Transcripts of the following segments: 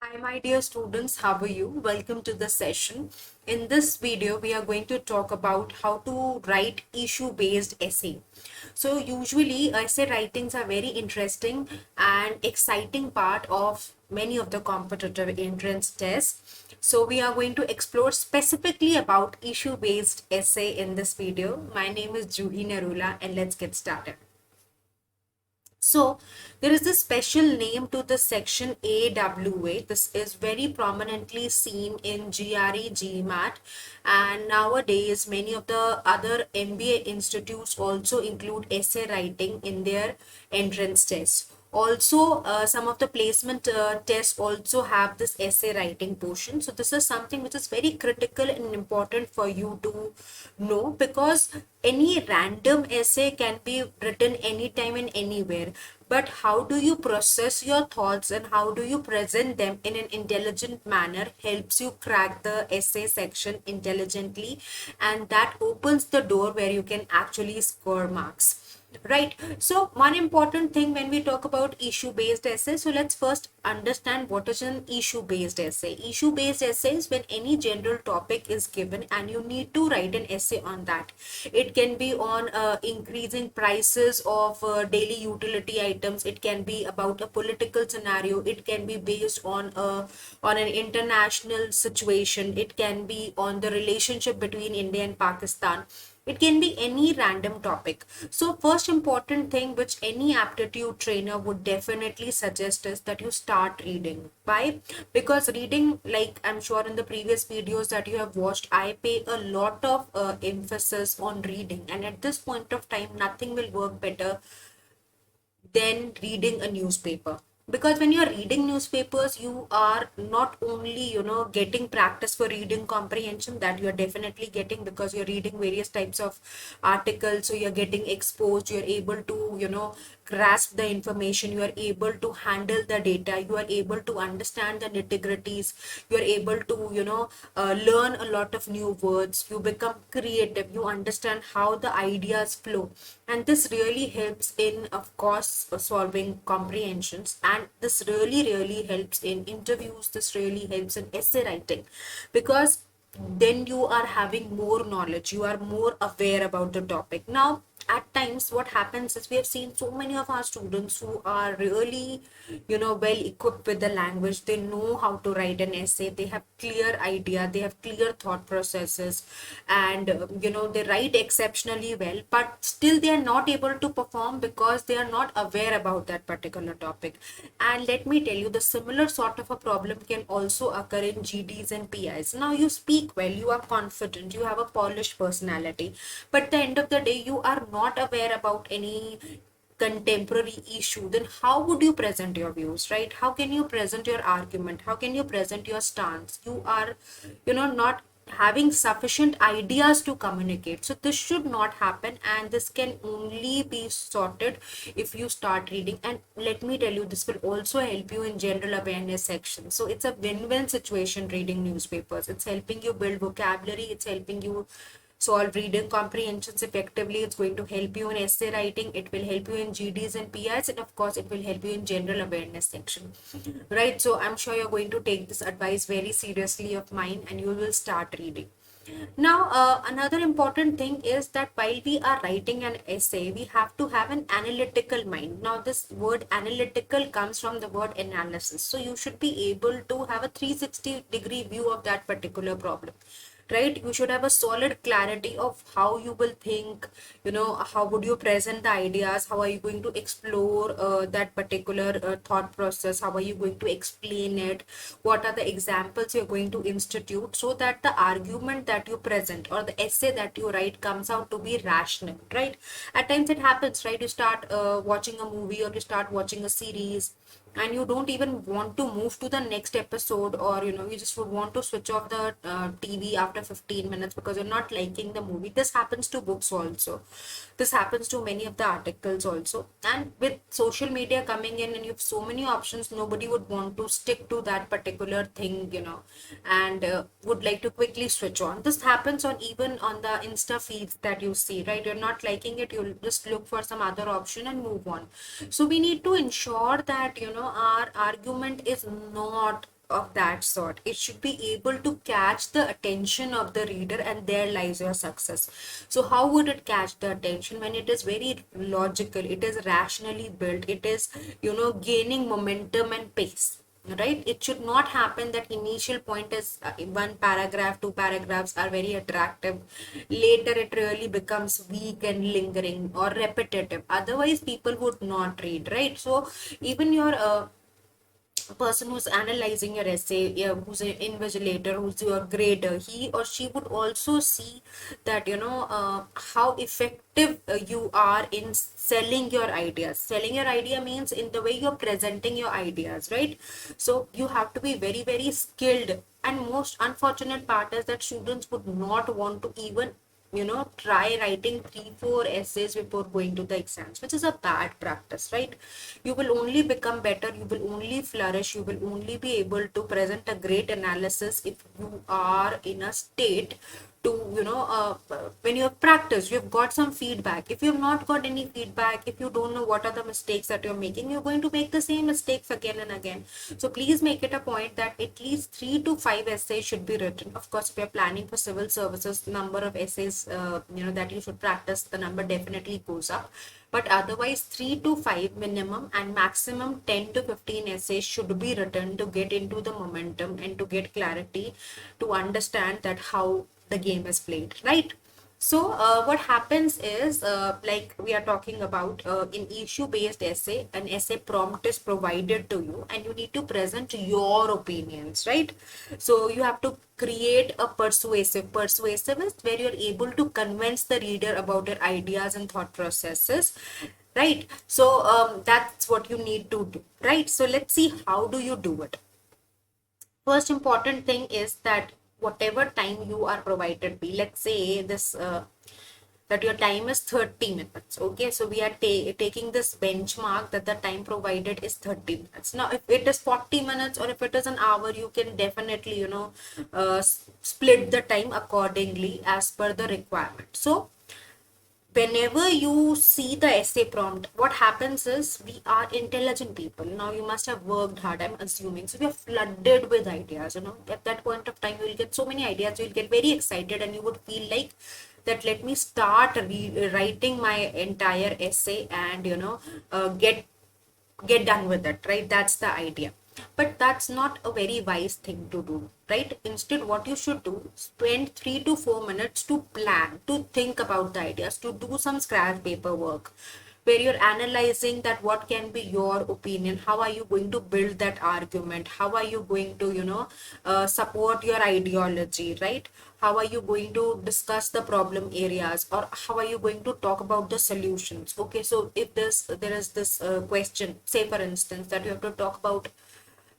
Hi, my dear students, how are you? Welcome to the session. In this video, we are going to talk about how to write issue-based essay. So usually essay writings are very interesting and exciting part of many of the competitive entrance tests. So we are going to explore specifically about issue-based essay in this video. My name is Juhi Narula and let's get started. So there is this special name to the section AWA. This is very prominently seen in GRE, GMAT, and nowadays many of the other MBA institutes also include essay writing in their entrance tests. Also, some of the placement tests also have this essay writing portion. So this is something which is very critical and important for you to know, because any random essay can be written anytime and anywhere. But how do you process your thoughts and how do you present them in an intelligent manner helps you crack the essay section intelligently, and that opens the door where you can actually score marks. Right. So one important thing when we talk about issue based essay, so let's first understand what is an issue based essay. Issue based essay is when any general topic is given and you need to write an essay on that. It can be on increasing prices of daily utility items. It can be about a political scenario. It can be based on an international situation. It can be on the relationship between India and Pakistan. It can be any random topic. So first important thing which any aptitude trainer would definitely suggest is that you start reading. Why? Because reading, like I'm sure in the previous videos that you have watched, I pay a lot of emphasis on reading, and at this point of time nothing will work better than reading a newspaper. Because when you're reading newspapers, you are not only getting practice for reading comprehension, that you're definitely getting, because you're reading various types of articles, so you're getting exposed, you're able to grasp the information, you are able to handle the data, you are able to understand the nitty-gritties, you are able to learn a lot of new words, you become creative, you understand how the ideas flow. And this really helps in, of course, solving comprehensions, and this really helps in interviews, this really helps in essay writing, because then you are having more knowledge, you are more aware about the topic. Now at times what happens is, we have seen so many of our students who are really well equipped with the language, they know how to write an essay, they have clear idea, they have clear thought processes, and they write exceptionally well, but still they are not able to perform because they are not aware about that particular topic. And let me tell you, the similar sort of a problem can also occur in GDs and PIs. Now you speak well, you are confident, you have a polished personality, but at the end of the day you are not aware about any contemporary issue. Then how would you present your views, right? How can you present your argument? How can you present your stance? You are not having sufficient ideas to communicate. So this should not happen, and this can only be sorted if you start reading. And let me tell you, this will also help you in general awareness section. So it's a win-win situation reading newspapers. It's helping you build vocabulary, it's helping you solve reading comprehensions effectively, it's going to help you in essay writing, it will help you in GDs and PIs, and of course it will help you in general awareness section. Right? So I'm sure you're going to take this advice very seriously of mine, and you will start reading. Now, another important thing is that while we are writing an essay, we have to have an analytical mind. Now, this word analytical comes from the word analysis. So you should be able to have a 360-degree view of that particular problem, right? You should have a solid clarity of how you will think, how would you present the ideas, how are you going to explore that particular thought process, how are you going to explain it, what are the examples you're going to institute, so that the argument that you present or the essay that you write comes out to be rational, right? At times it happens, right? You start watching a movie or you start watching a series, and you don't even want to move to the next episode, or you just would want to switch off the TV after 15 minutes because you're not liking the movie. This happens to books also, this happens to many of the articles also. And with social media coming in and you have so many options, nobody would want to stick to that particular thing, and would like to quickly switch on. This happens on even on the Insta feeds that you see, right? You're not liking it, you'll just look for some other option and move on. So we need to ensure that our argument is not of that sort. It should be able to catch the attention of the reader, and there lies your success. So how would it catch the attention? When it is very logical, it is rationally built, it is, gaining momentum and pace, right? It should not happen that initial point is one paragraph, two paragraphs are very attractive, later it really becomes weak and lingering or repetitive, otherwise people would not read, right? So even your person who's analyzing your essay, yeah, who's an invigilator, who's your grader, he or she would also see that, how effective you are in selling your ideas. Selling your idea means in the way you're presenting your ideas, right? So you have to be very, very skilled. And most unfortunate part is that students would not want to even, try writing 3 4 essays before going to the exams, which is a bad practice, right? You will only become better, you will only flourish, you will only be able to present a great analysis if you are in a state to, when you have practiced, you've got some feedback. If you've not got any feedback, if you don't know what are the mistakes that you're making, you're going to make the same mistakes again and again. So please make it a point that at least 3 to 5 essays should be written. Of course, if you're planning for civil services, number of essays, that you should practice, the number definitely goes up. But otherwise, 3 to 5 minimum and maximum 10 to 15 essays should be written to get into the momentum and to get clarity, to understand that how the game is played, right? So what happens is, like we are talking about, in issue based essay, an essay prompt is provided to you and you need to present your opinions, right? So you have to create a persuasive is where you're able to convince the reader about your ideas and thought processes, right? So that's what you need to do, right? So let's see, how do you do it? First important thing is that whatever time you are provided be, let's say this, that your time is 30 minutes. Okay, so we are taking this benchmark that the time provided is 30 minutes. Now if it is 40 minutes or if it is an hour, you can definitely, split the time accordingly as per the requirement. So whenever you see the essay prompt, what happens is, we are intelligent people. Now you must have worked hard, I'm assuming. So we are flooded with ideas, At that point of time, you will get so many ideas, you'll get very excited and you would feel like that, let me start writing my entire essay and, get done with it, right? That's the idea. But that's not a very wise thing to do, right? Instead, what you should do, spend 3 to 4 minutes to plan, to think about the ideas, to do some scratch paper work, where you're analyzing that what can be your opinion, how are you going to build that argument, how are you going to, support your ideology, right? How are you going to discuss the problem areas, or how are you going to talk about the solutions? Okay, so if there is this question, say for instance, that you have to talk about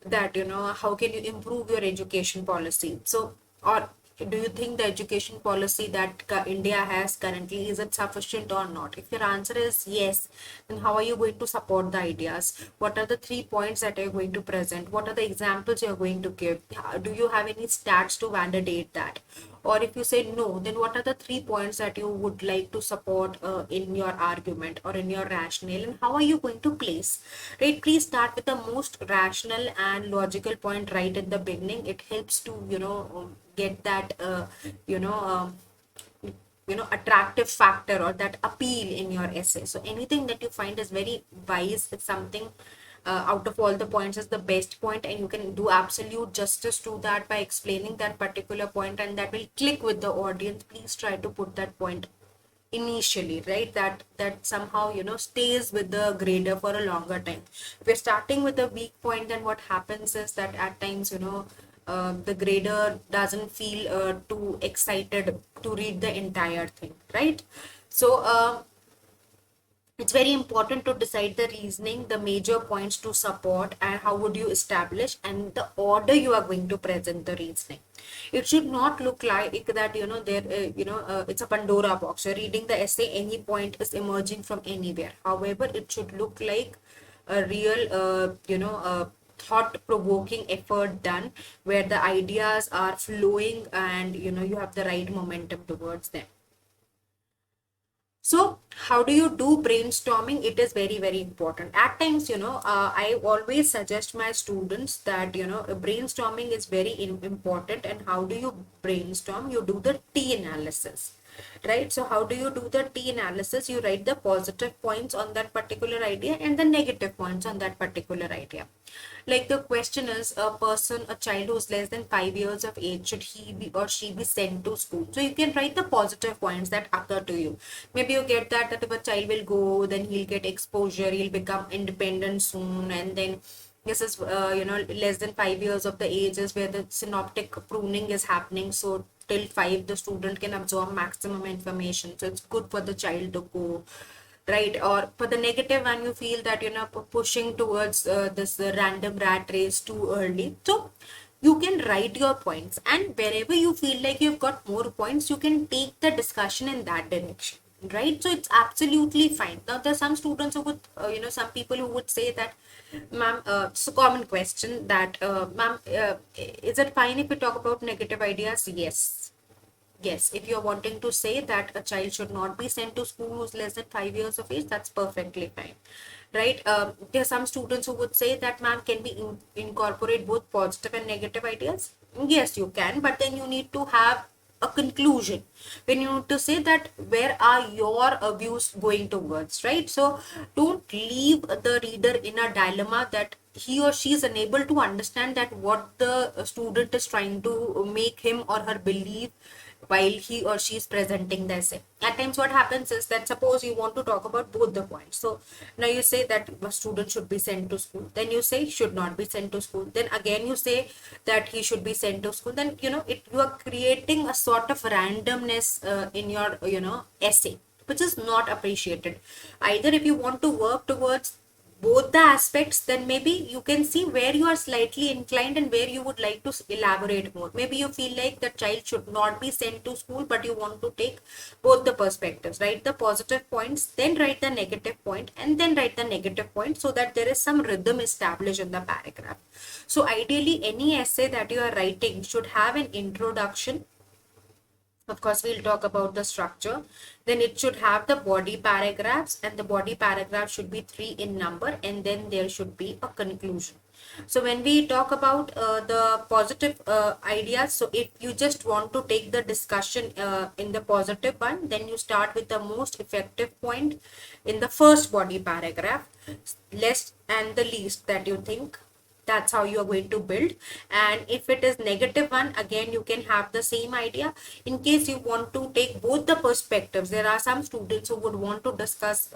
that, how can you improve your education policy? So, or do you think the education policy that India has currently, is it sufficient or not? If your answer is yes, then how are you going to support the ideas? What are the 3 points that you're going to present? What are the examples you're going to give? Do you have any stats to validate that? Or if you say no, then what are the 3 points that you would like to support in your argument or in your rationale, and how are you going to place, right? Please start with the most rational and logical point right at the beginning. It helps to, get that, you know, um, attractive factor or that appeal in your essay. So anything that you find is very wise, it's something out of all the points is the best point, and you can do absolute justice to that by explaining that particular point, and that will click with the audience. Please try to put that point initially, right? That somehow, stays with the grader for a longer time. If you're starting with a weak point, then what happens is that at times, the grader doesn't feel too excited to read the entire thing, right? So it's very important to decide the reasoning, the major points to support, and how would you establish, and the order you are going to present the reasoning. It should not look like that, it's a Pandora box. You're reading the essay, any point is emerging from anywhere. However, it should look like a real, thought-provoking effort done, where the ideas are flowing and, you have the right momentum towards them. So how do you do brainstorming? It is very, very important. At times, I always suggest my students that, brainstorming is very important. And how do you brainstorm? You do the T analysis, right? So how do you do the T analysis? You write the positive points on that particular idea and the negative points on that particular idea. Like the question is, a child who's less than 5 years of age, should he be or she be sent to school? So you can write the positive points that occur to you. Maybe you get that if a child will go, then he'll get exposure, he'll become independent soon, and then this is, less than 5 years of the age is where the synoptic pruning is happening. So till 5, the student can absorb maximum information. So it's good for the child to go, right? Or for the negative one, you feel that pushing towards this random rat race too early. So you can write your points, and wherever you feel like you've got more points, you can take the discussion in that direction, right? So it's absolutely fine. Now there's some students who would, some people who would say that, ma'am, it's a common question that, ma'am, is it fine if we talk about negative ideas? Yes, if you're wanting to say that a child should not be sent to school who's less than 5 years of age, that's perfectly fine, right? There are some students who would say that, ma'am, can we incorporate both positive and negative ideas? Yes, you can, but then you need to have a conclusion when you need to say that where are your views going towards, right? So don't leave the reader in a dilemma that he or she is unable to understand that what the student is trying to make him or her believe while he or she is presenting the essay. At times what happens is that, suppose you want to talk about both the points. So now you say that a student should be sent to school, then you say should not be sent to school, then again you say that he should be sent to school. Then you are creating a sort of randomness in your essay, which is not appreciated. Either if you want to work towards both the aspects, then maybe you can see where you are slightly inclined and where you would like to elaborate more. Maybe you feel like the child should not be sent to school, but you want to take both the perspectives. Write the positive points, then write the negative point, and then write the negative point, so that there is some rhythm established in the paragraph. So ideally, any essay that you are writing should have an introduction. Of course, we'll talk about the structure. Then it should have the body paragraphs, and the body paragraph should be 3 in number, and then there should be a conclusion. So when we talk about the positive ideas, so if you just want to take the discussion in the positive one, then you start with the most effective point in the first body paragraph, less and the least that you think. That's how you are going to build. And if it is negative one, again you can have the same idea. In case you want to take both the perspectives, there are some students who would want to discuss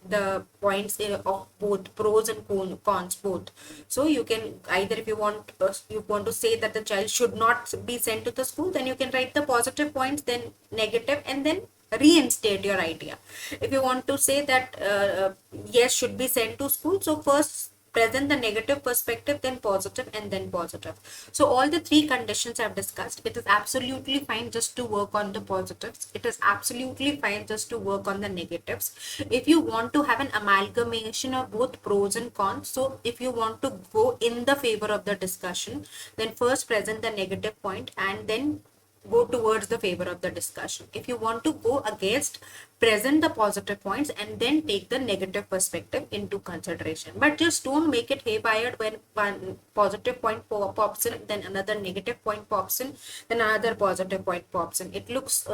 the points of both pros and cons both. So you can either, if you want to say that the child should not be sent to the school, then you can write the positive points, then negative, and then reinstate your idea. If you want to say that yes, should be sent to school, so first present the negative perspective, then positive, and then positive. So all the 3 conditions I've discussed. It is absolutely fine just to work on the positives. It is absolutely fine just to work on the negatives. If you want to have an amalgamation of both pros and cons, so if you want to go in the favor of the discussion, then first present the negative point and then go towards the favor of the discussion. If you want to go against, present the positive points and then take the negative perspective into consideration. But just don't make it haywire when one positive point pops in, then another negative point pops in, then another positive point pops in. It looks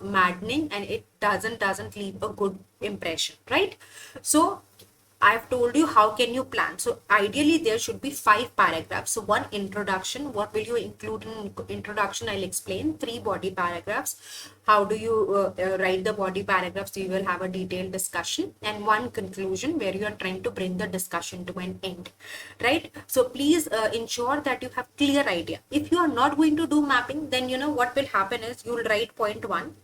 maddening, and it doesn't leave a good impression, right? So I've told you how can you plan. So ideally there should be 5 paragraphs. So 1 introduction. What will you include in introduction? I'll explain. 3 body paragraphs. How do you write the body paragraphs? So you will have a detailed discussion, and 1 conclusion where you are trying to bring the discussion to an end, right? So please ensure that you have clear idea. If you are not going to do mapping, then what will happen is you will write point 1.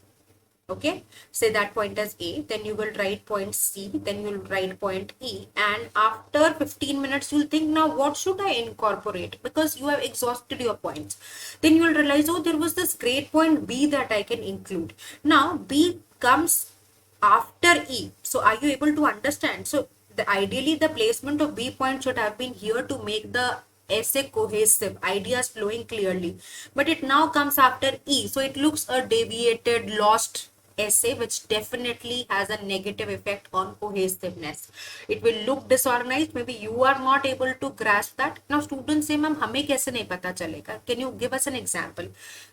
Okay, say that point as A, then you will write point C, then you will write point E, and after 15 minutes you'll think, now what should I incorporate, because you have exhausted your points. Then you will realize, oh, there was this great point B that I can include. Now B comes after E. So are you able to understand? So ideally the placement of B point should have been here to make the essay cohesive, ideas flowing clearly, but it now comes after E, so it looks a deviated, lost essay, which definitely has a negative effect on cohesiveness. It will look disorganized. Maybe you are not able to grasp that. Now students say, ma'am, हमें कैसे नहीं पता चलेगा? Can you give us an example?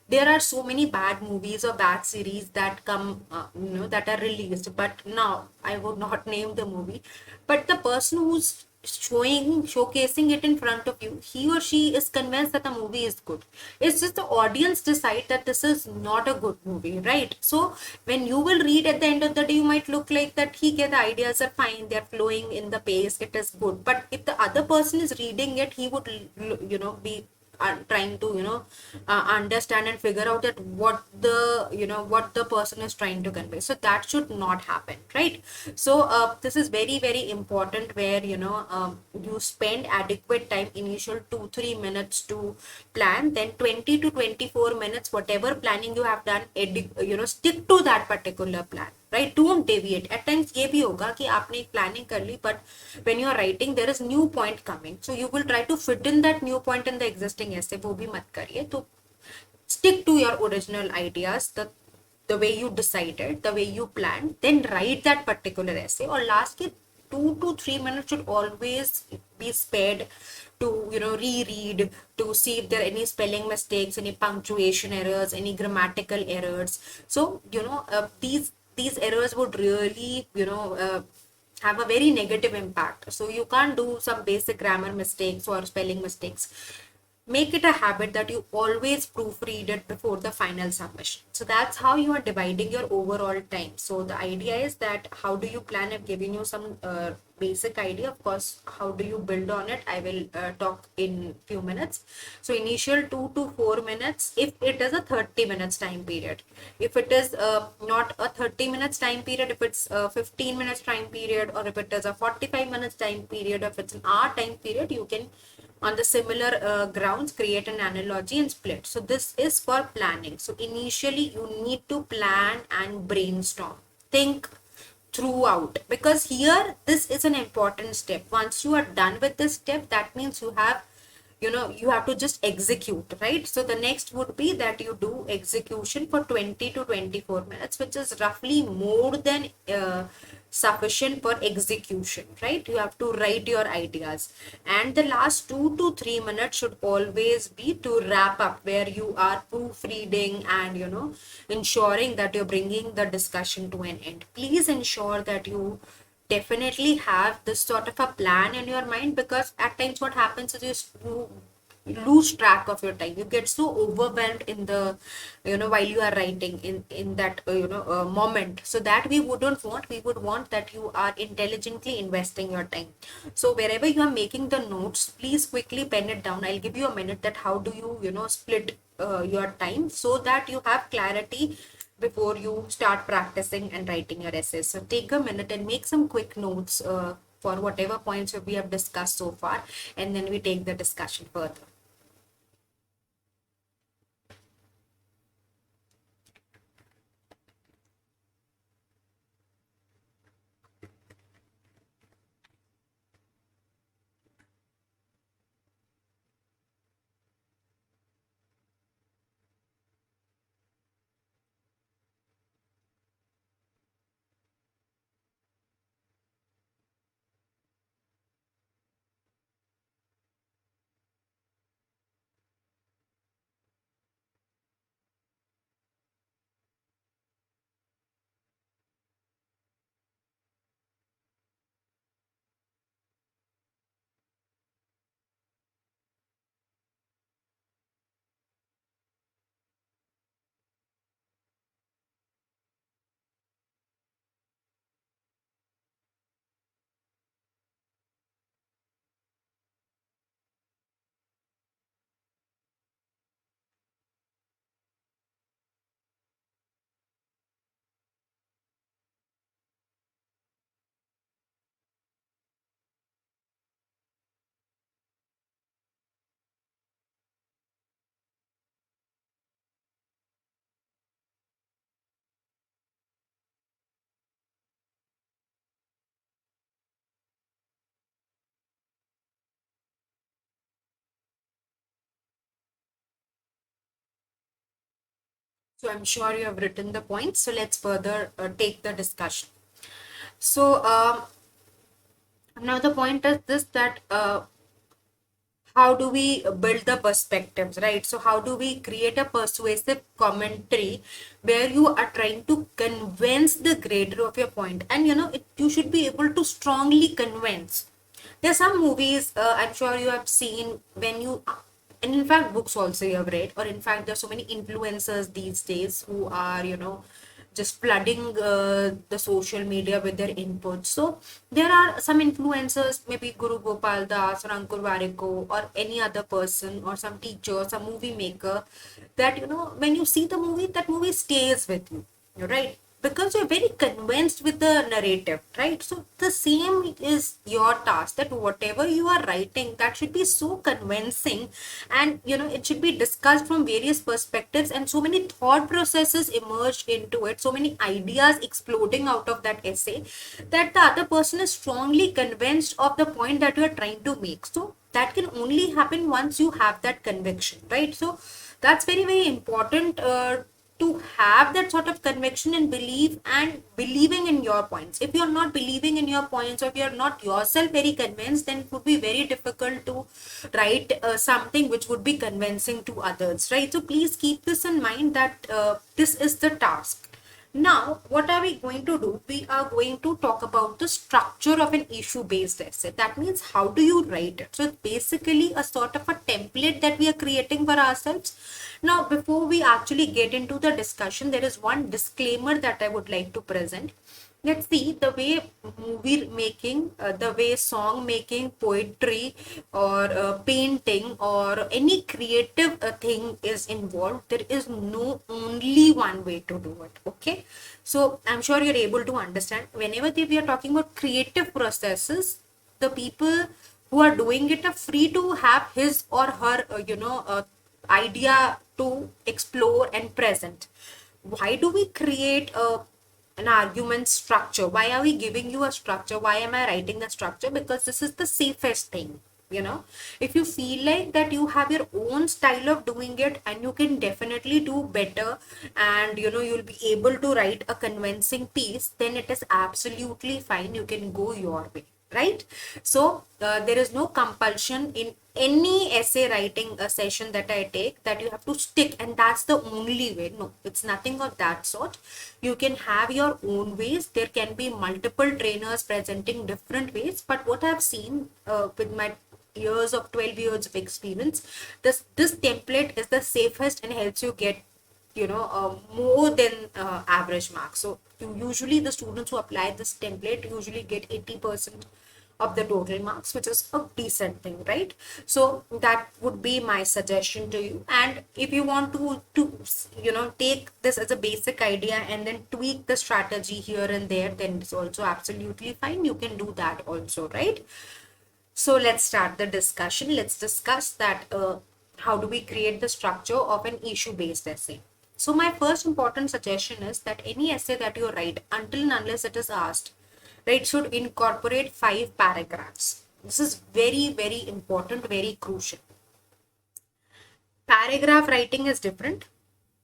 There are so many bad movies or bad series that come, that are released. But now I would not name the movie. But the person who's showcasing it in front of you, he or she is convinced that the movie is good. It's just the audience decide that this is not a good movie, right? So when you will read at the end of the day, you might look like that he get the ideas are fine, they're flowing in the pace, it is good. But if the other person is reading it, he would be trying to understand and figure out that what the person is trying to convey. So that should not happen, right? So this is very very important, where you spend adequate time, initial 2-3 minutes to plan, then 20 to 24 minutes, whatever planning you have done, stick to that particular plan, right? Don't deviate. At times ये भी होगा कि आपने एक planning कर ली, but when you are writing there is new point coming, so you will try to fit in that new point in the existing essay. वो भी मत करिए. तो stick to your original ideas, the way you decided, the way you planned, then write that particular essay. Or last के 2 to 3 minutes should always be spared to reread, to see if there are any spelling mistakes, any punctuation errors, any grammatical errors. So these errors would really have a very negative impact. So you can't do some basic grammar mistakes or spelling mistakes. Make it a habit that you always proofread it before the final submission. So that's how you are dividing your overall time. So the idea is that how do you plan? I've given you some basic idea. Of course, how do you build on it? I will talk in few minutes. So initial 2 to 4 minutes, if it is a 30 minutes time period. If it is not a 30 minutes time period, if it's a 15 minutes time period, or if it is a 45 minutes time period, or if it's an hour time period, you can on the similar grounds create an analogy and split. So this is for planning. So initially you need to plan and brainstorm, think throughout, because here this is an important step. Once you are done with this step, that means you have to just execute, right? So the next would be that you do execution for 20 to 24 minutes, which is roughly more than sufficient for execution, right? You have to write your ideas, and the last 2 to 3 minutes should always be to wrap up, where you are proofreading and ensuring that you're bringing the discussion to an end. Please ensure that you definitely have this sort of a plan in your mind, because at times what happens is you lose track of your time. You get so overwhelmed in the while you are writing in that moment. So that we wouldn't want. We would want that you are intelligently investing your time. So wherever you are making the notes, please quickly pen it down. I'll give you a minute that how do you split your time, so that you have clarity before you start practicing and writing your essays. So take a minute and make some quick notes for whatever points we have discussed so far, and then we take the discussion further. So I'm sure you have written the points. So let's further take the discussion. So now the point is this, that how do we build the perspectives, right? So how do we create a persuasive commentary where you are trying to convince the grader of your point, and you should be able to strongly convince. There are some movies, I'm sure you have seen, when you, and in fact books also you have read, or in fact there are so many influencers these days who are just flooding the social media with their inputs. So there are some influencers, maybe Guru Gopal Das or Ankur Wariko or any other person or some teacher, some movie maker, that when you see the movie, that movie stays with you, right? Because you're very convinced with the narrative, right? So the same is your task, that whatever you are writing, that should be so convincing, and it should be discussed from various perspectives, and so many thought processes emerged into it, so many ideas exploding out of that essay, that the other person is strongly convinced of the point that you are trying to make. So that can only happen once you have that conviction, right? So that's very, very important, to have that sort of conviction and belief, and believing in your points. If you're not believing in your points, or if you're not yourself very convinced, then it would be very difficult to write something which would be convincing to others, right? So please keep this in mind, that this is the task. Now, what are we going to do? We are going to talk about the structure of an issue-based essay. That means, how do you write it? So it's basically a sort of a template that we are creating for ourselves. Now, before we actually get into the discussion, there is one disclaimer that I would like to present. Let's see, the way movie making, the way song making, poetry, or painting, or any creative thing is involved. There is no only one way to do it. Okay, so I'm sure you're able to understand. Whenever we are talking about creative processes, the people who are doing it are free to have his or her, idea to explore and present. Why do we create an argument structure? Why are we giving you a structure? Why am I writing the structure? Because this is the safest thing. If you feel like that you have your own style of doing it, and you can definitely do better, and you'll be able to write a convincing piece, then it is absolutely fine. You can go your way, right? So there is no compulsion in any essay writing a session that I take, that you have to stick and that's the only way. No, it's nothing of that sort. You can have your own ways. There can be multiple trainers presenting different ways, but what I've seen with my years of 12 years of experience, this template is the safest and helps you get more than average marks. So usually the students who apply this template usually get 80% of the total marks, which is a decent thing, right? So that would be my suggestion to you. And if you want to take this as a basic idea and then tweak the strategy here and there, then it's also absolutely fine. You can do that also, right? So let's start the discussion. Let's discuss that how do we create the structure of an issue-based essay. So my first important suggestion is that any essay that you write, until and unless it is asked, right, should incorporate 5 paragraphs. This is very, very important, very crucial. Paragraph writing is different.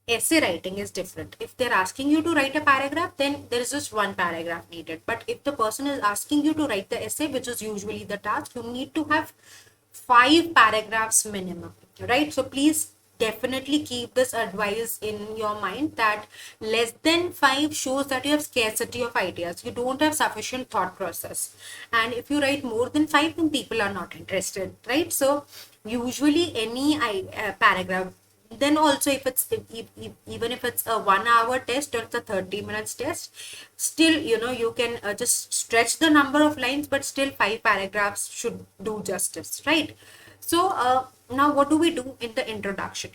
Essay writing is different. If they're asking you to write a paragraph, then there is just one paragraph needed. But if the person is asking you to write the essay, which is usually the task, you need to have 5 paragraphs minimum, right? So please definitely keep this advice in your mind, that less than 5 shows that you have scarcity of ideas. You don't have sufficient thought process. And if you write more than 5, then people are not interested, right? So usually any paragraph, then also if it's even if it's a 1 hour test or it's a 30 minutes test, still you can just stretch the number of lines, but still 5 paragraphs should do justice, right? So now what do we do in the introduction?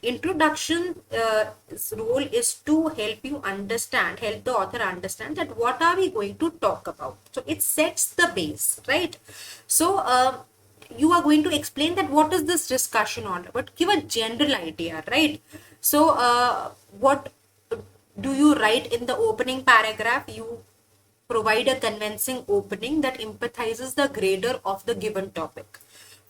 Role is to help the author understand that what are we going to talk about. So it sets the base, right? So you are going to explain that what is this discussion on, but give a general idea, right? So what do you write in the opening paragraph? You provide a convincing opening that empathizes the grader of the given topic.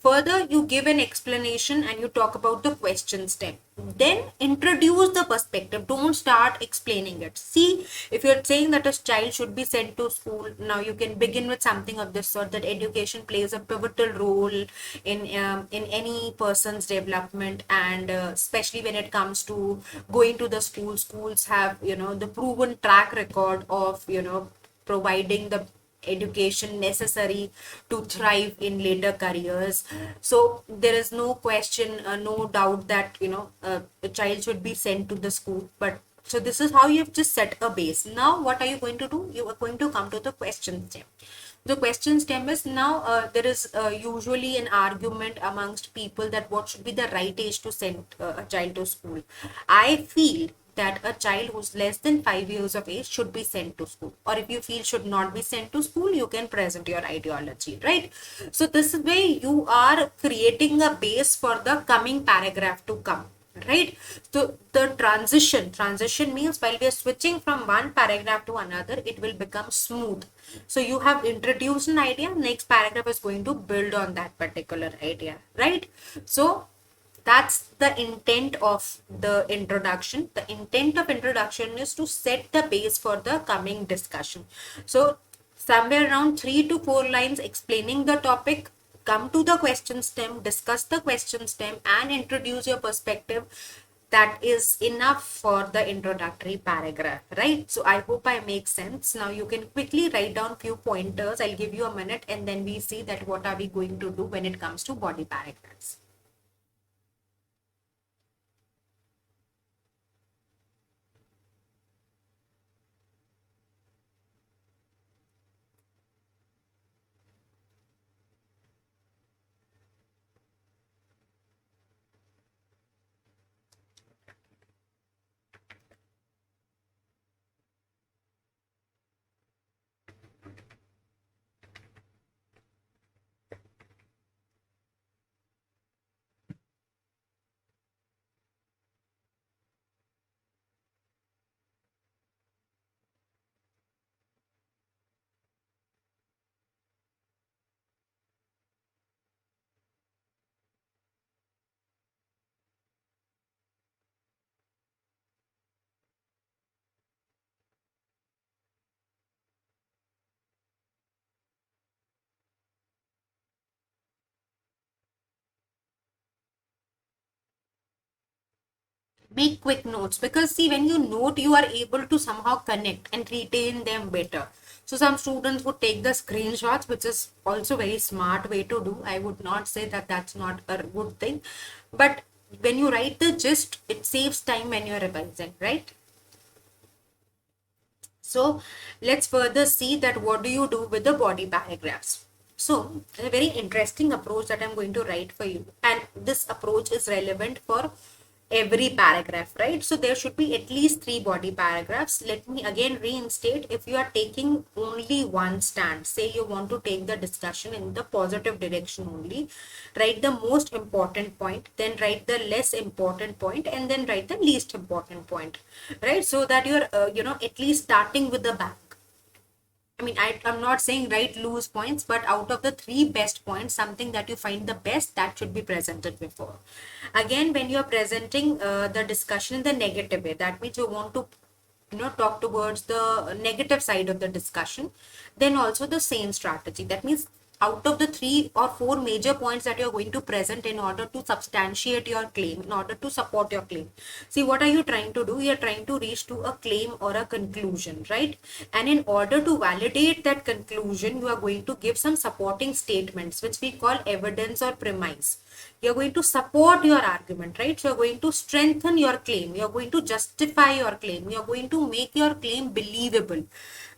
Further, you give an explanation and you talk about the question stem. Then introduce the perspective. Don't start explaining it. See, if you're saying that a child should be sent to school, now you can begin with something of this sort, that education plays a pivotal role in any person's development, and especially when it comes to going to the school. Schools have, the proven track record of, providing the education necessary to thrive in later careers. So there is no question, no doubt that, a child should be sent to the school. But so this is how you have just set a base. Now what are you going to do? You are going to come to the question stem. The question stem is now, there is usually an argument amongst people that what should be the right age to send a child to school. I feel that a child who's less than 5 years of age should be sent to school, or if you feel should not be sent to school, you can present your ideology, right? So this way you are creating a base for the coming paragraph to come, right? So the transition means while we are switching from one paragraph to another, it will become smooth. So you have introduced an idea, next paragraph is going to build on that particular idea, right? So that's the intent of the introduction. The intent of introduction is to set the base for the coming discussion. So somewhere around 3 to 4 lines explaining the topic, come to the question stem, discuss the question stem, and introduce your perspective. That is enough for the introductory paragraph, right? So I hope I make sense. Now you can quickly write down few pointers. I'll give you a minute and then we see that what are we going to do when it comes to body paragraphs. Make quick notes, because see, when you note, you are able to somehow connect and retain them better. So some students would take the screenshots, which is also very smart way to do. I would not say that that's not a good thing, but when you write the gist, it saves time when you're revising, right? So let's further see that what do you do with the body paragraphs. So a very interesting approach that I'm going to write for you, and this approach is relevant for every paragraph, right? So there should be at least 3 body paragraphs. Let me again reinstate, if you are taking only one stand, say you want to take the discussion in the positive direction only, write the most important point, then write the less important point, and then write the least important point, right? So that you're at least starting with the bang. I mean, I'm not saying write loose points, but out of the 3 best points, something that you find the best, that should be presented before. Again, when you're presenting the discussion in the negative way, that means you want to talk towards the negative side of the discussion, then also the same strategy. That means out of the 3 or 4 major points that you're going to present in order to substantiate your claim, in order to support your claim, see, what are you trying to do? You're trying to reach to a claim or a conclusion, right? And in order to validate that conclusion, you are going to give some supporting statements, which we call evidence or premise. You're going to support your argument, right? So you're going to strengthen your claim, you're going to justify your claim, you're going to make your claim believable,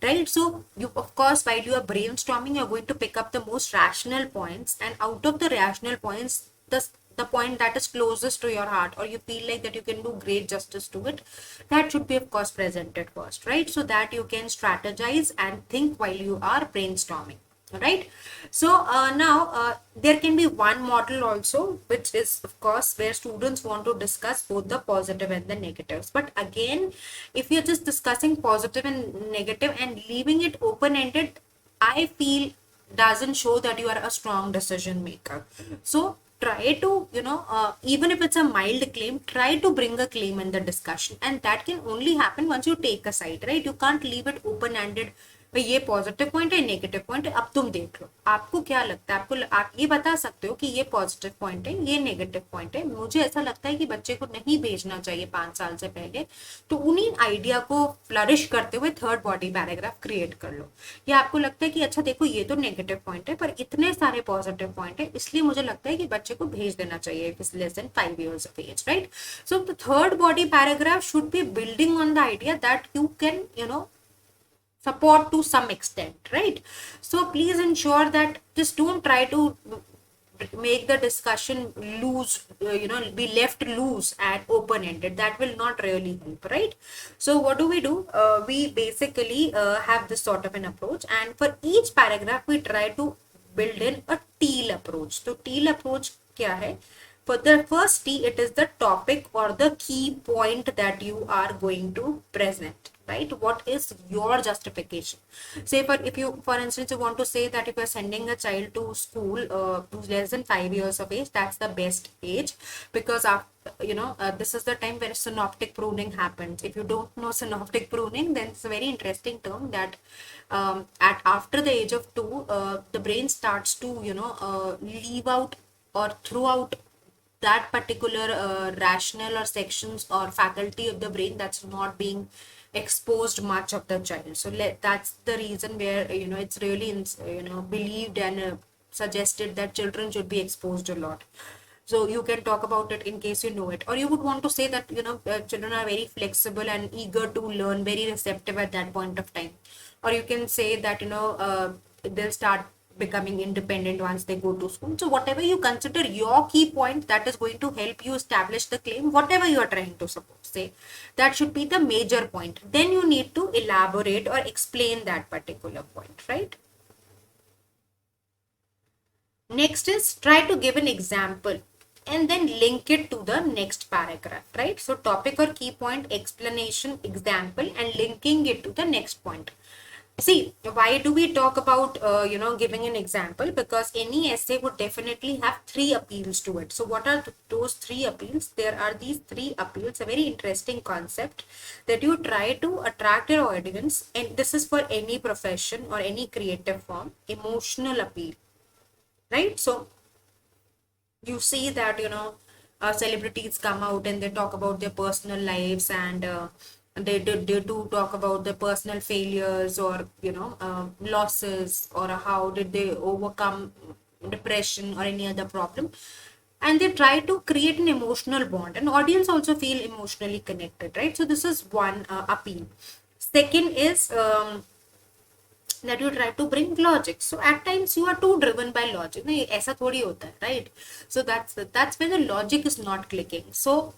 right? So you, of course, while you are brainstorming, you're going to pick up the most rational points, and out of the rational points, the point that is closest to your heart, or you feel like that you can do great justice to it, that should be of course presented first, right? So that you can strategize and think while you are brainstorming, right? So now there can be one model also, which is of course where students want to discuss both the positive and the negatives. But again, if you're just discussing positive and negative and leaving it open ended, I feel doesn't show that you are a strong decision maker. So try to, even if it's a mild claim, try to bring a claim in the discussion, and that can only happen once you take a side, right? You can't leave it open ended. भाई ये positive point है, negative point है, अब तुम देख लो आपको क्या लगता है, आप ये बता सकते हो कि ये पॉजिटिव पॉइंट है, ये नेगेटिव पॉइंट है। मुझे ऐसा लगता है कि बच्चे को नहीं भेजना चाहिए 5 साल से पहले, तो उन्हीं आइडिया को फ्लरिश करते हुए थर्ड बॉडी पैराग्राफ क्रिएट कर लो। या आपको लगता है कि अच्छा देखो ये तो नेगेटिव पॉइंट है पर इतने सारे पॉजिटिव पॉइंट है, इसलिए मुझे लगता है कि बच्चे को भेज देना चाहिए less than 5 years of age, right? So the third body paragraph should be building on the idea that you can, support to some extent, right? So please ensure that just don't try to make the discussion loose, be left loose and open ended. That will not really help, right? So what do? We basically have this sort of an approach, and for each paragraph we try to build in a Teal approach. So Teal approach kya hai? For the first T, it is the topic or the key point that you are going to present, right? What is your justification? Say for instance, you want to say that if you're sending a child to school who's less than 5 years of age, that's the best age, because this is the time where synoptic pruning happens. If you don't know synoptic pruning, then it's a very interesting term that after the age of 2, the brain starts to leave out or throw out that particular rational or sections or faculty of the brain that's not being exposed much of the child. So that's the reason where it's really believed and suggested that children should be exposed a lot. So you can talk about it in case you know it, or you would want to say that children are very flexible and eager to learn, very receptive at that point of time, or you can say that they'll start becoming independent once they go to school. So whatever you consider your key point that is going to help you establish the claim, whatever you are trying to say, that should be the major point. Then you need to elaborate or explain that particular point, right? Next is try to give an example and then link it to the next paragraph, right? So topic or key point, explanation, example, and linking it to the next point. See, why do we talk about, giving an example? Because any essay would definitely have 3 appeals to it. So what are those 3 appeals? There are these 3 appeals, a very interesting concept that you try to attract your audience. And this is for any profession or any creative form, emotional appeal, right? So you see that, celebrities come out and they talk about their personal lives, and they do talk about their personal failures or losses, or how did they overcome depression or any other problem, and they try to create an emotional bond, and audience also feel emotionally connected, right? So this is one appeal. Second is that you try to bring logic. So at times you are too driven by logic. No, ऐसा थोड़ी होता है, right? So that's when the logic is not clicking. So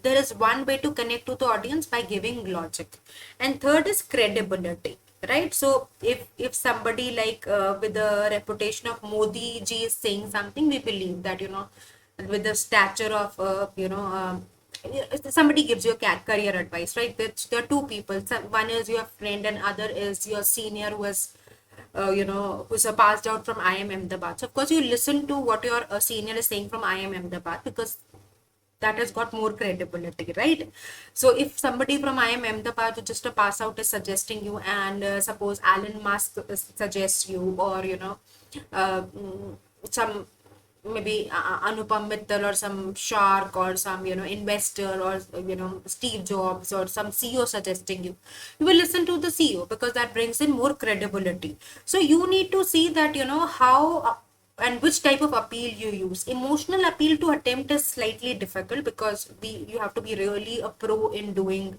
there is one way to connect to the audience, by giving logic. And third is credibility, right? So if somebody like with the reputation of Modi ji is saying something, we believe that with the stature of somebody gives you a career advice, right? There are 2 people. One is your friend and other is your senior who is who's passed out from IIM Ahmedabad. So of course you listen to what your senior is saying from IIM Ahmedabad, because that has got more credibility, right? So if somebody from IIM Ahmedabad who just a pass out is suggesting you, and suppose Elon Musk suggests you, or some maybe Anupam Mittal or some shark or some investor, or Steve Jobs or some CEO suggesting you, you will listen to the CEO, because that brings in more credibility. So you need to see that how and which type of appeal you use. Emotional appeal to attempt is slightly difficult, because you have to be really a pro in doing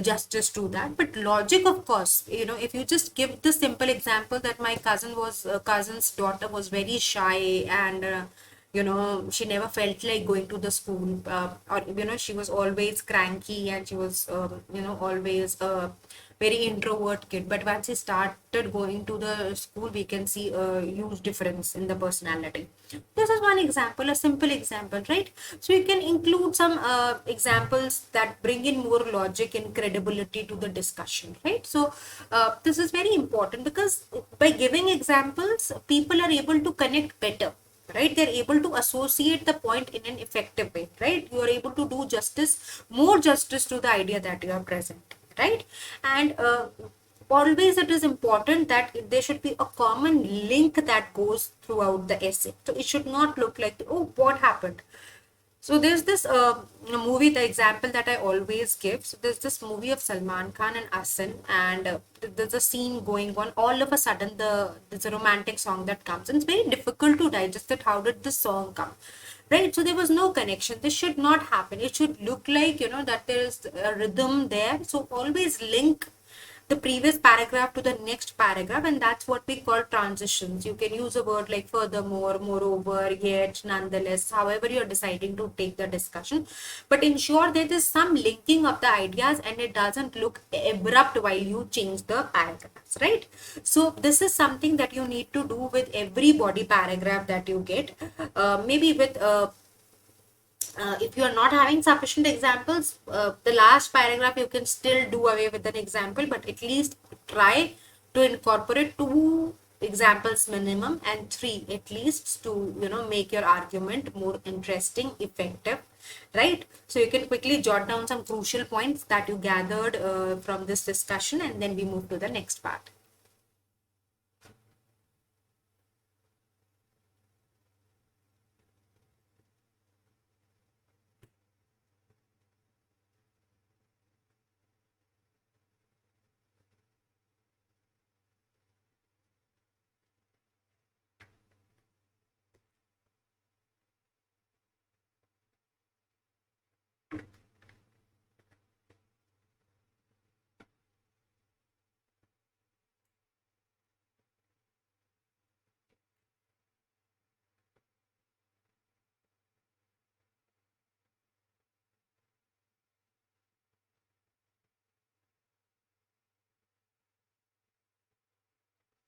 justice to that. But logic, of course, if you just give the simple example that my cousin's daughter was very shy, and she never felt like going to the school, or she was always cranky, and she was always a very introvert kid. But once she started going to the school, we can see a huge difference in the personality. This is one example, a simple example, right? So you can include some examples that bring in more logic and credibility to the discussion, right? So this is very important, because by giving examples, people are able to connect better, right? They're able to associate the point in an effective way, right? You are able to do more justice to the idea that you are present, right? And always it is important that there should be a common link that goes throughout the essay. So it should not look like, oh, what happened? So there's this movie, the example that I always give. So there's this movie of Salman Khan and Asan, and there's a scene going on. All of a sudden, there's a romantic song that comes, and it's very difficult to digest that. How did this song come? Right? So there was no connection. This should not happen. It should look like, that there is a rhythm there. So always link the previous paragraph to the next paragraph, and that's what we call transitions. You can use a word like furthermore, moreover, yet, nonetheless, however you're deciding to take the discussion, but ensure there is some linking of the ideas and it doesn't look abrupt while you change the paragraphs, right? So this is something that you need to do with every body paragraph that you get. Maybe with if you are not having sufficient examples, the last paragraph you can still do away with an example, but at least try to incorporate 2 examples minimum and 3 at least to make your argument more interesting, effective, right? So you can quickly jot down some crucial points that you gathered from this discussion, and then we move to the next part.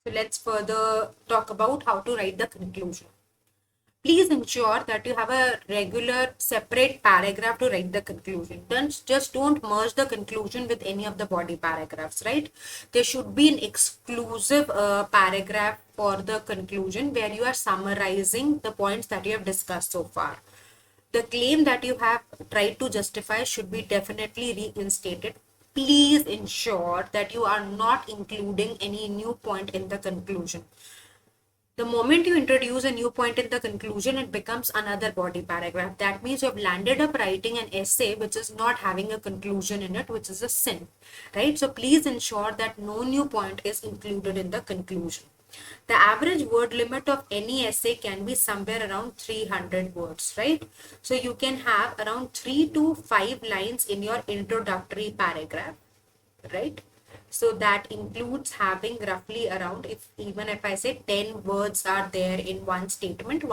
So let's further talk about how to write the conclusion. Please ensure that you have a regular separate paragraph to write the conclusion. Don't merge the conclusion with any of the body paragraphs, right? There should be an exclusive paragraph for the conclusion where you are summarizing the points that you have discussed so far. The claim that you have tried to justify should be definitely reinstated. Please ensure that you are not including any new point in the conclusion. The moment you introduce a new point in the conclusion, it becomes another body paragraph. That means you have landed up writing an essay which is not having a conclusion in it, which is a sin, right? So please ensure that no new point is included in the conclusion. The average word limit of any essay can be somewhere around 300 words, right? So you can have around 3 to 5 lines in your introductory paragraph, right? So that includes having roughly around, if I say 10 words are there in one statement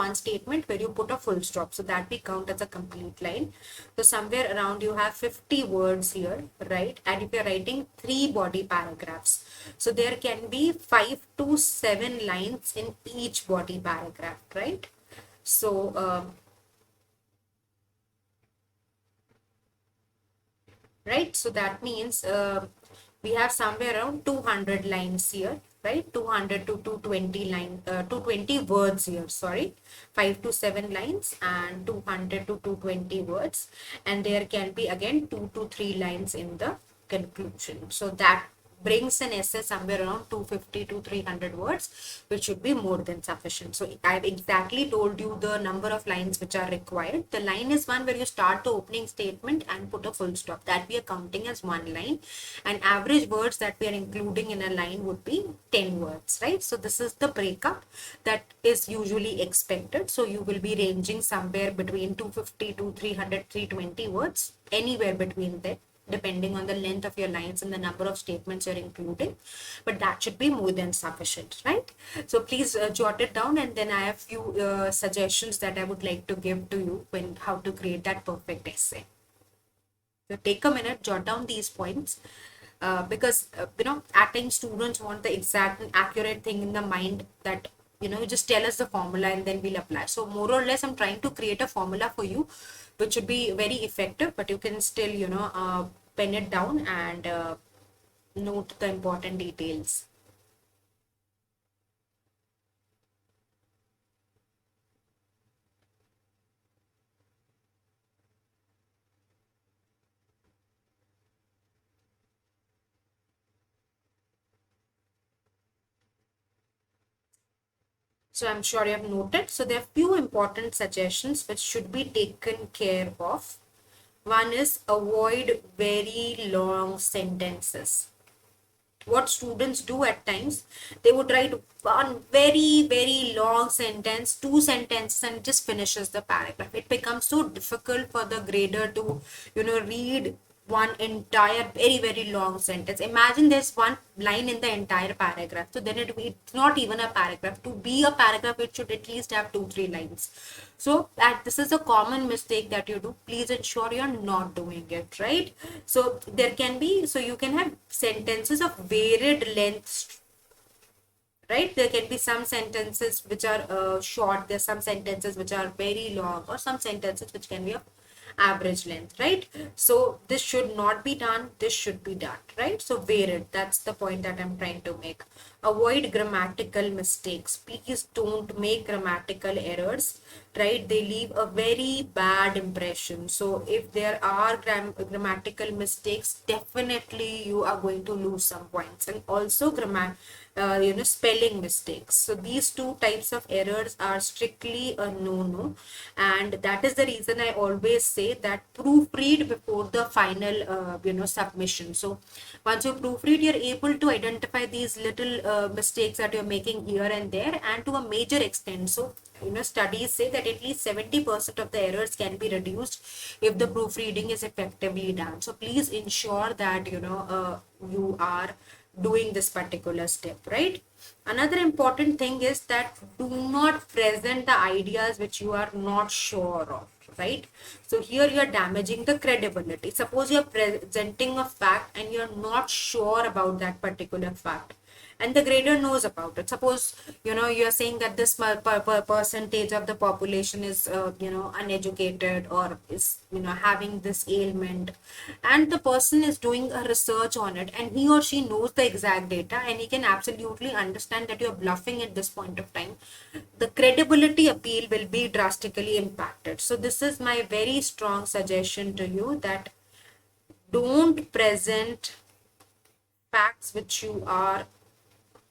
where you put a full stop, so that we count as a complete line. So somewhere around you have 50 words here, right? And if you're writing 3 body paragraphs, so there can be 5 to 7 lines in each body paragraph, right? So right, so that means we have somewhere around 200 lines here, right? 200 to 220 220 words here, sorry. 5 to 7 lines and 200 to 220 words, and there can be again 2 to 3 lines in the conclusion. So that brings an essay somewhere around 250 to 300 words, which should be more than sufficient. So I've exactly told you the number of lines which are required. The line is one where you start the opening statement and put a full stop. That we are counting as one line, and average words that we are including in a line would be 10 words, right? So this is the breakup that is usually expected. So you will be ranging somewhere between 250 to 300, 320 words, anywhere between there, depending on the length of your lines and the number of statements you're including, but that should be more than sufficient, right? So please jot it down, and then I have few suggestions that I would like to give to you when how to create that perfect essay. So take a minute, jot down these points, because at times students want the exact and accurate thing in the mind, that you just tell us the formula and then we'll apply. So more or less I'm trying to create a formula for you which would be very effective, but you can still pen it down and note the important details. So I'm sure you have noted. So there are few important suggestions which should be taken care of. One is avoid very long sentences. What students do at times, they would write one very long sentence, two sentences, and just finishes the paragraph. It becomes so difficult for the grader to read one entire very long sentence. Imagine there's one line in the entire paragraph, so then it's not even a paragraph. To be a paragraph, it should at least have 2-3 lines. So that this is a common mistake that you do. Please ensure you're not doing it, right? So there can be, so you can have sentences of varied lengths, right? There can be some sentences which are short, there's some sentences which are very long, or some sentences which can be of average length, right? So this should not be done, this should be done, right? So varied, that's the point that I'm trying to make. Avoid grammatical mistakes. Please don't make grammatical errors, right? They leave a very bad impression. So if there are grammatical mistakes, definitely you are going to lose some points. And also spelling mistakes. So these two types of errors are strictly a no-no, and that is the reason I always say that proofread before the final submission. So once you proofread, you're able to identify these little mistakes that you're making here and there, and to a major extent. So studies say that at least 70% of the errors can be reduced if the proofreading is effectively done. So please ensure that you are doing this particular step, right? Another important thing is that do not present the ideas which you are not sure of, right? So here you are damaging the credibility. Suppose you are presenting a fact and you are not sure about that particular fact, and the grader knows about it. Suppose you're saying that this percentage of the population is uneducated, or is having this ailment, and the person is doing a research on it, and he or she knows the exact data, and he can absolutely understand that you're bluffing at this point of time. The credibility appeal will be drastically impacted. So this is my very strong suggestion to you, that don't present facts which you are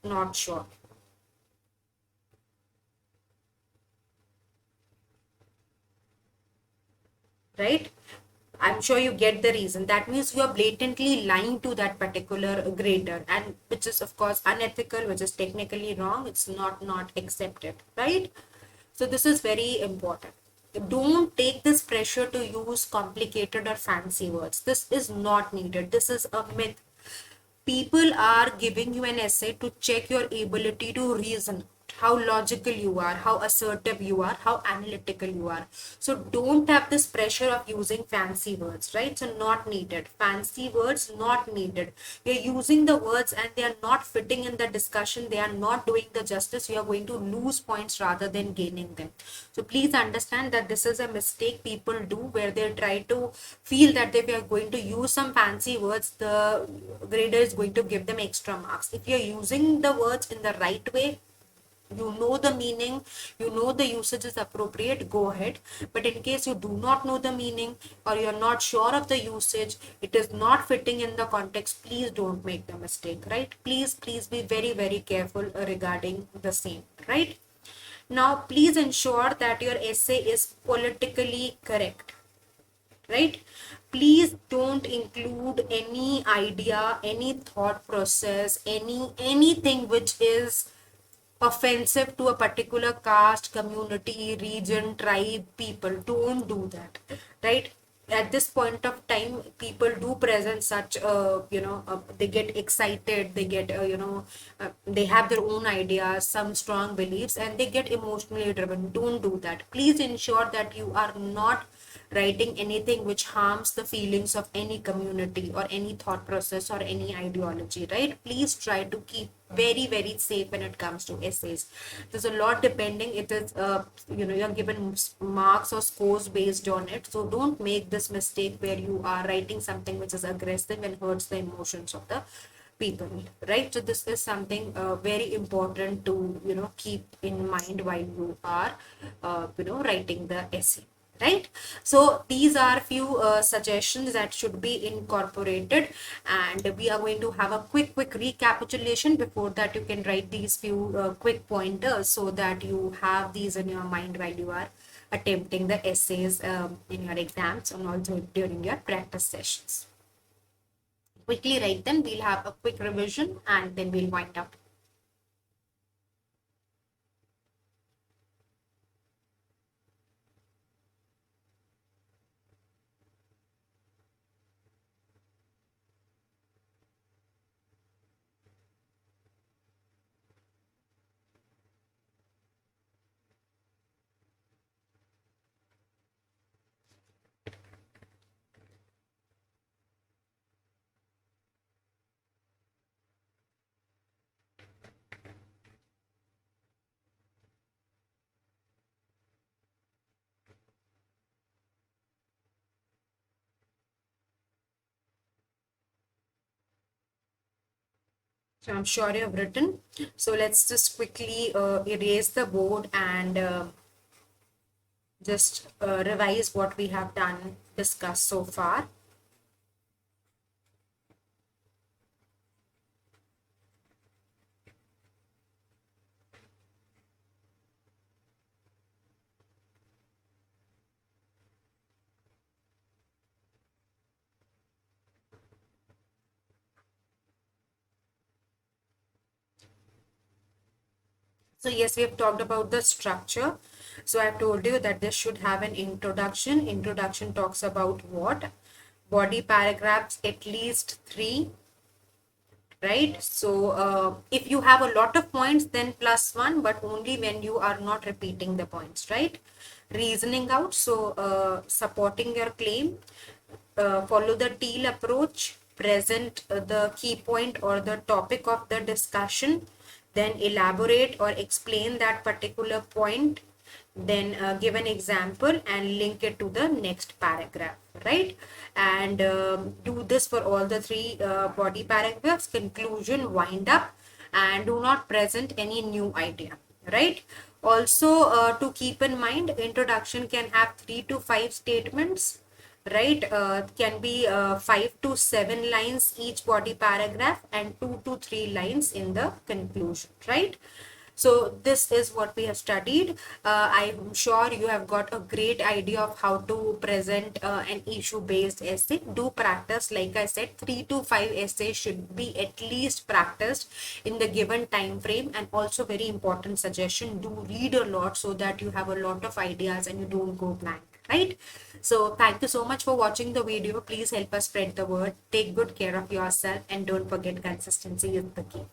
not sure, right? I'm sure you get the reason. That means you are blatantly lying to that particular grader, and which is of course unethical, which is technically wrong. It's not accepted, right? So this is very important. Don't take this pressure to use complicated or fancy words. This is not needed. This is a myth. People are giving you an essay to check your ability to reason, how logical you are, how assertive you are, how analytical you are. So don't have this pressure of using fancy words, right? So not needed. Fancy words not needed. You're using the words and they are not fitting in the discussion. They are not doing the justice. You are going to lose points rather than gaining them. So please understand that this is a mistake people do, where they try to feel that if you are going to use some fancy words, the grader is going to give them extra marks. If you're using the words in the right way, you know the meaning, you know the usage is appropriate, go ahead. But in case you do not know the meaning, or you're not sure of the usage, it is not fitting in the context, please don't make the mistake, right? Please be very careful regarding the same, right? Now please ensure that your essay is politically correct, right? Please don't include any idea, any thought process, anything which is offensive to a particular caste, community, region, tribe, people. Don't do that, right? at this point of time, people do present such they get excited, they get they have their own ideas, some strong beliefs, and they get emotionally driven. Don't do that. Please ensure that you are not writing anything which harms the feelings of any community or any thought process or any ideology, right? Please try to keep very very safe when it comes to essays. There's a lot depending. It is you're given marks or scores based on it, so don't make this mistake where you are writing something which is aggressive and hurts the emotions of the people, right? So this is something very important to keep in mind while you are writing the essay, right? So these are few suggestions that should be incorporated, and we are going to have a quick recapitulation. Before that, you can write these few quick pointers so that you have these in your mind while you are attempting the essays in your exams and also during your practice sessions. Quickly write them. We'll have a quick revision and then we'll wind up. So I'm sure you have written. So let's just quickly erase the board and just revise what we have done, discussed so far. So yes, we have talked about the structure. So I've told you that this should have an introduction. Introduction talks about what? Body paragraphs, at least 3, right? So if you have a lot of points, then +1, but only when you are not repeating the points, right? Reasoning out, so supporting your claim, follow the Teal approach, present the key point or the topic of the discussion, then elaborate or explain that particular point, then give an example and link it to the next paragraph, right? And do this for all the 3 body paragraphs, conclusion, wind up, and do not present any new idea, right? Also, to keep in mind, introduction can have 3 to 5 statements, right? Can be 5 to 7 lines each body paragraph and 2 to 3 lines in the conclusion, right? So this is what we have studied. I'm sure you have got a great idea of how to present an issue based essay. Do practice. Like I said, 3 to 5 essays should be at least practiced in the given time frame. And also very important suggestion, do read a lot so that you have a lot of ideas and you don't go blank, right? So thank you so much for watching the video. Please help us spread the word. Take good care of yourself and don't forget, consistency is the key.